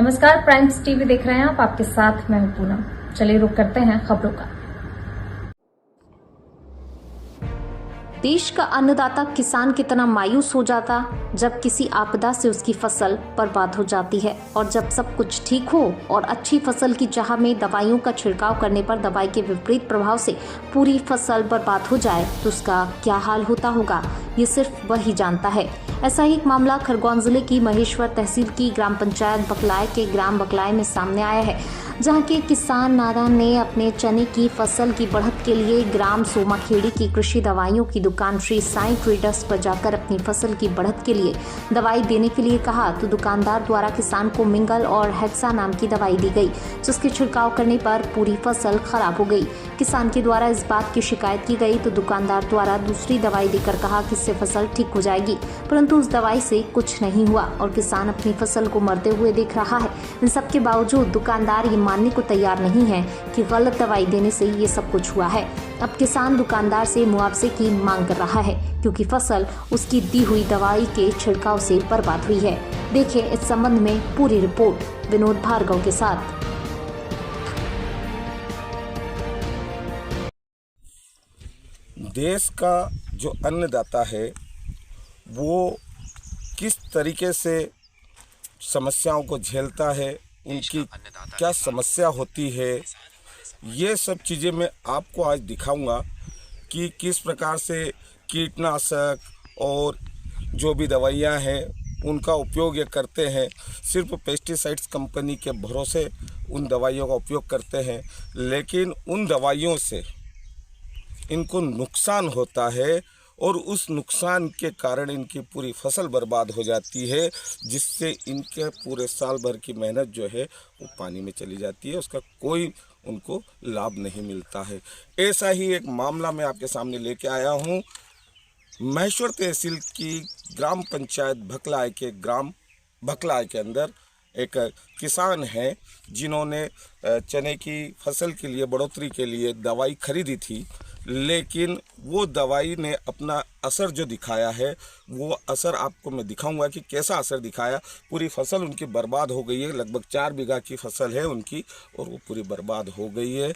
नमस्कार, primes TV देख रहे हैं आप। आपके साथ मैं हूं पूनम। चलिए रुक करते हैं खबरों का। देश का अन्नदाता किसान कितना मायूस हो जाता जब किसी आपदा से उसकी फसल बर्बाद हो जाती है, और जब सब कुछ ठीक हो और अच्छी फसल की चाह में दवाइयों का छिड़काव करने पर दवाई के विपरीत प्रभाव से पूरी फसल बर्बाद हो जाए तो उसका क्या हाल होता होगा, ये सिर्फ वही जानता है। ऐसा ही एक मामला खरगोन जिले की महेश्वर तहसील की ग्राम पंचायत बकलाय के ग्राम बकलाय में सामने आया है, जहां के किसान नादान ने अपने चने की फसल की बढ़त के लिए ग्राम सोमाखेड़ी की कृषि दवाइयों की दुकान श्री साईं ट्रेडर्स पर जाकर अपनी फसल की बढ़त के लिए दवाई देने के लिए कहा, तो दुकानदार द्वारा किसान को मिंगल और हेक्सा नाम की दवाई दी गई, जिसके छिड़काव करने पर पूरी फसल खराब हो गई। किसान के द्वारा इस बात की शिकायत की गई तो दुकानदार द्वारा दूसरी दवाई देकर कहा कि इससे फसल ठीक हो जाएगी, परंतु उस दवाई से कुछ नहीं हुआ और किसान अपनी फसल को मरते हुए देख रहा है। इन सब के बावजूद दुकानदार ये मानने को तैयार नहीं है कि गलत दवाई देने से ये सब कुछ हुआ है। अब किसान दुकानदार से मुआवजे की मांग कर रहा है, क्योंकि फसल उसकी दी हुई दवाई के छिड़काव से बर्बाद हुई है। देखिए इस संबंध में पूरी रिपोर्ट विनोद भार्गव के साथ। देश का जो अन्नदाता है वो किस तरीके से समस्याओं को झेलता है, उनकी क्या समस्या होती है, ये सब चीज़ें मैं आपको आज दिखाऊंगा कि किस प्रकार से कीटनाशक और जो भी दवाइयाँ हैं उनका उपयोग ये करते हैं। सिर्फ पेस्टिसाइड्स कंपनी के भरोसे उन दवाइयों का उपयोग करते हैं, लेकिन उन दवाइयों से इनको नुकसान होता है और उस नुकसान के कारण इनकी पूरी फसल बर्बाद हो जाती है, जिससे इनके पूरे साल भर की मेहनत जो है वो पानी में चली जाती है, उसका कोई उनको लाभ नहीं मिलता है। ऐसा ही एक मामला मैं आपके सामने लेके आया हूँ। महेश्वर तहसील की ग्राम पंचायत भकलाय के ग्राम भकलाय के अंदर एक किसान हैं जिन्होंने चने की फसल के लिए बढ़ोतरी के लिए दवाई खरीदी थी, लेकिन वो दवाई ने अपना असर जो दिखाया है वो असर आपको मैं दिखाऊंगा कि कैसा असर दिखाया। पूरी फसल उनकी बर्बाद हो गई है, लगभग 4 बीघा की फसल है उनकी और वो पूरी बर्बाद हो गई है।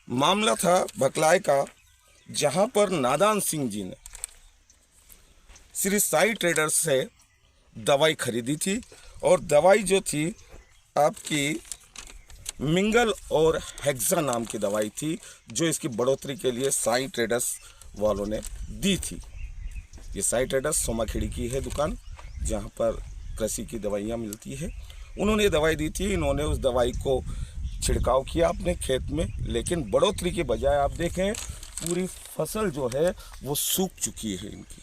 मामला था भकलाय का, जहाँ पर नादान सिंह जी ने श्री साईं ट्रेडर्स से दवाई खरीदी थी और दवाई जो थी आपकी मिंगल और हेक्सा नाम की दवाई थी, जो इसकी बढ़ोतरी के लिए साईं ट्रेडर्स वालों ने दी थी। ये साईं ट्रेडर्स सोमाखेड़ी की है दुकान, जहाँ पर कृषि की दवाइयाँ मिलती है। उन्होंने ये दवाई दी थी, इन्होंने उस दवाई को छिड़काव किया अपने खेत में, लेकिन बढ़ोतरी के बजाय आप देखें पूरी फसल जो है वो सूख चुकी है। इनकी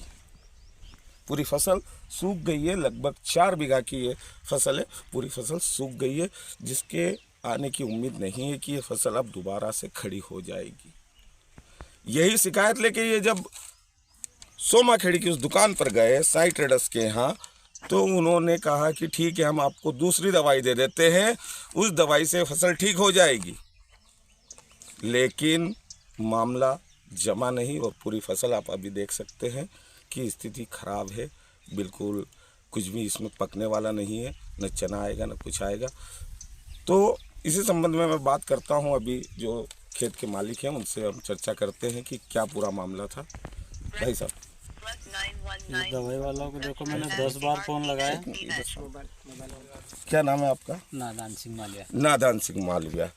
पूरी फसल सूख गई है, लगभग 4 बीघा की ये फसल है, पूरी फसल सूख गई है, जिसके आने की उम्मीद नहीं है कि ये फसल अब दोबारा से खड़ी हो जाएगी। यही शिकायत लेके ये जब सोमाखेड़ी की उस दुकान पर गए साईं ट्रेडर्स के यहाँ, तो उन्होंने कहा कि ठीक है, हम आपको दूसरी दवाई दे देते हैं, उस दवाई से फसल ठीक हो जाएगी। लेकिन मामला जमा नहीं और पूरी फसल आप अभी देख सकते हैं कि स्थिति खराब है, बिल्कुल कुछ भी इसमें पकने वाला नहीं है, न चना आएगा न कुछ आएगा। तो इसी संबंध में मैं बात करता हूं, अभी जो खेत के मालिक हैं उनसे हम चर्चा करते हैं कि क्या पूरा मामला था। भाई साहब, दवाई वालों को देखो, मैंने 10 बार फोन लगाया। क्या नाम है आपका? नादान सिंह मालविया। नादान सिंह मालविया।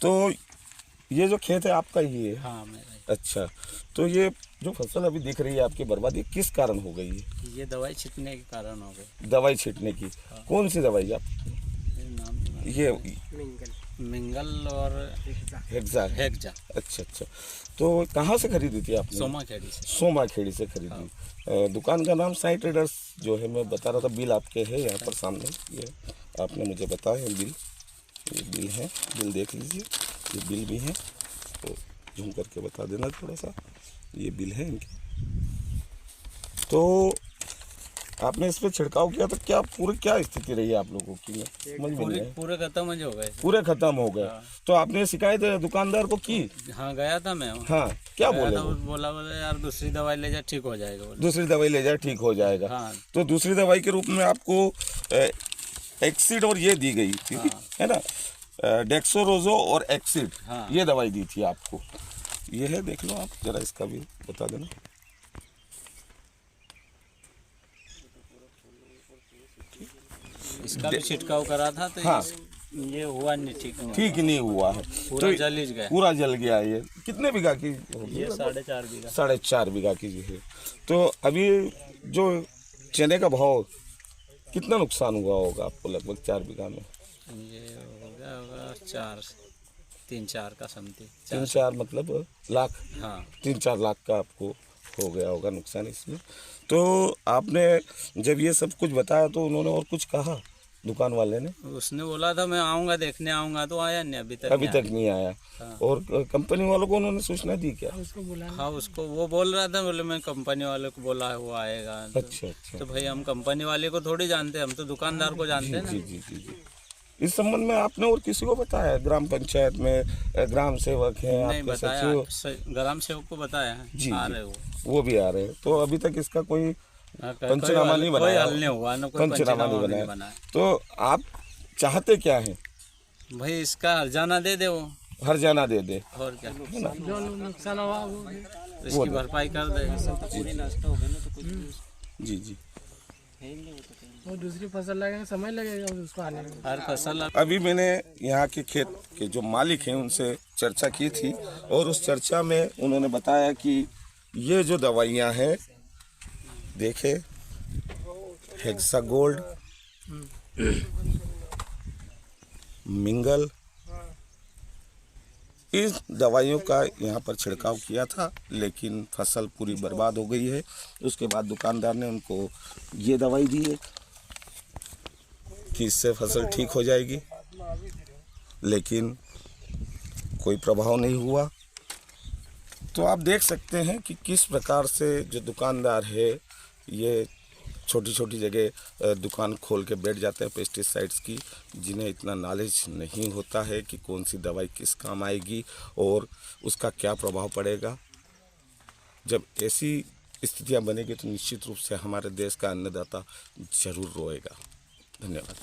तो ये जो खेत है आपका ही है? हाँ मेरा। अच्छा, तो ये जो फसल अभी दिख रही है आपकी बर्बादी किस कारण हो गई है? ये दवाई छिड़कने के कारण हो गई। दवाई छींटने की? हाँ। कौन सी दवाई आप? ये मिंगल और हेक्सा। हेक्सा। अच्छा, तो कहाँ से खरीदी थी आपने? सोमाखेड़ी से। सोमाखेड़ी से खरीदी। हाँ। दुकान का नाम साईं ट्रेडर्स जो है, मैं बता रहा था, बिल आपके है यहाँ पर सामने, ये आपने मुझे बताया है बिल, ये बिल है, बिल देख लीजिए, ये बिल भी है, तो झूम करके बता देना थोड़ा सा, ये बिल है इनके। तो आपने इस पर छिड़काव किया तो क्या स्थिति रही है आप लोगों की? पूरे खत्म हो गए। पूरे खत्म हो गए। हाँ। तो आपने शिकायत दुकानदार को की? हाँ गया था मैं। हाँ, क्या बोला? बोला यार दूसरी दवाई ले जा, ठीक हो जाएगा। दूसरी दवाई ले जा, ठीक हो जाएगा। हाँ। तो दूसरी दवाई के रूप में आपको एक्सिड और ये दी गई थी, है ना, डेक्सोरोजो और एक्सिड, हाँ। ये दवाई दी थी आपको। ये है, देख लो आप जरा, इसका भी बता देना। इसका भी छिड़काव करा था तो हाँ। ये हुआ नहीं, ठीक नहीं हुआ है, पूरा जल ही गया। पूरा जल गया। ये कितने बीघा की होगी? ये 4.5 बीघा। 4.5 बीघा की जी है। तो अभी जो चने का भाव, कितना नुकसान हुआ होगा आपको लगभग 4 बीघा में? ये होगा 3-4 का समथिंग। 3-4 मतलब लाख? हाँ। 3-4 लाख का आपको हो गया होगा नुकसान इसमें। तो आपने जब ये सब कुछ बताया तो उन्होंने और कुछ कहा दुकान वाले ने? उसने बोला था मैं आऊँगा, देखने आऊँगा, तो आया नहीं अभी तक नहीं आया। हाँ। और कंपनी वालों को उन्होंने सूचना दी क्या? हाँ, उसको वो बोल रहा था, बोले मैं कंपनी वाले को बोला है, वो आएगा। अच्छा अच्छा। तो भाई हम कंपनी वाले को थोड़ी जानते हैं, हम तो दुकानदार को जानते हैं ना। जी जी जी जी। इस संबंध में आपने और किसी को बताया? ग्राम पंचायत में ग्राम सेवक हैं नहीं आपके बताया, सचिव? ग्राम सेवक को बताया है, जी, आ जी। रहे वो भी आ रहे हैं। तो अभी तक इसका कोई पंचनामा नहीं कोई बनाया? हल नहीं हुआ ना, कोई पंचनामा नहीं बनाया। तो आप चाहते क्या हैं? भाई इसका हर्जाना दे दे, वो हर्जाना दे दे, और क्या, जो नुकसान हुआ वो इसकी भरपाई कर दे। जी जी। वो दूसरी फसल लगेगा, समय लगेगा उसको आने में। हर फसल अभी मैंने यहाँ के खेत के जो मालिक हैं उनसे चर्चा की थी, और उस चर्चा में उन्होंने बताया कि ये जो दवाइयाँ हैं, देखे हेक्सागोल्ड, मिंगल, इस दवाइयों का यहाँ पर छिड़काव किया था, लेकिन फसल पूरी बर्बाद हो गई है। उसके बाद दुकानदार ने उनको ये दवाई दी है कि इससे फसल ठीक हो जाएगी, लेकिन कोई प्रभाव नहीं हुआ। तो आप देख सकते हैं कि किस प्रकार से जो दुकानदार है, ये छोटी छोटी जगह दुकान खोल के बैठ जाते हैं पेस्टिसाइड्स की, जिन्हें इतना नॉलेज नहीं होता है कि कौन सी दवाई किस काम आएगी और उसका क्या प्रभाव पड़ेगा। जब ऐसी स्थितियां बनेगी तो निश्चित रूप से हमारे देश का अन्नदाता जरूर रोएगा। धन्यवाद।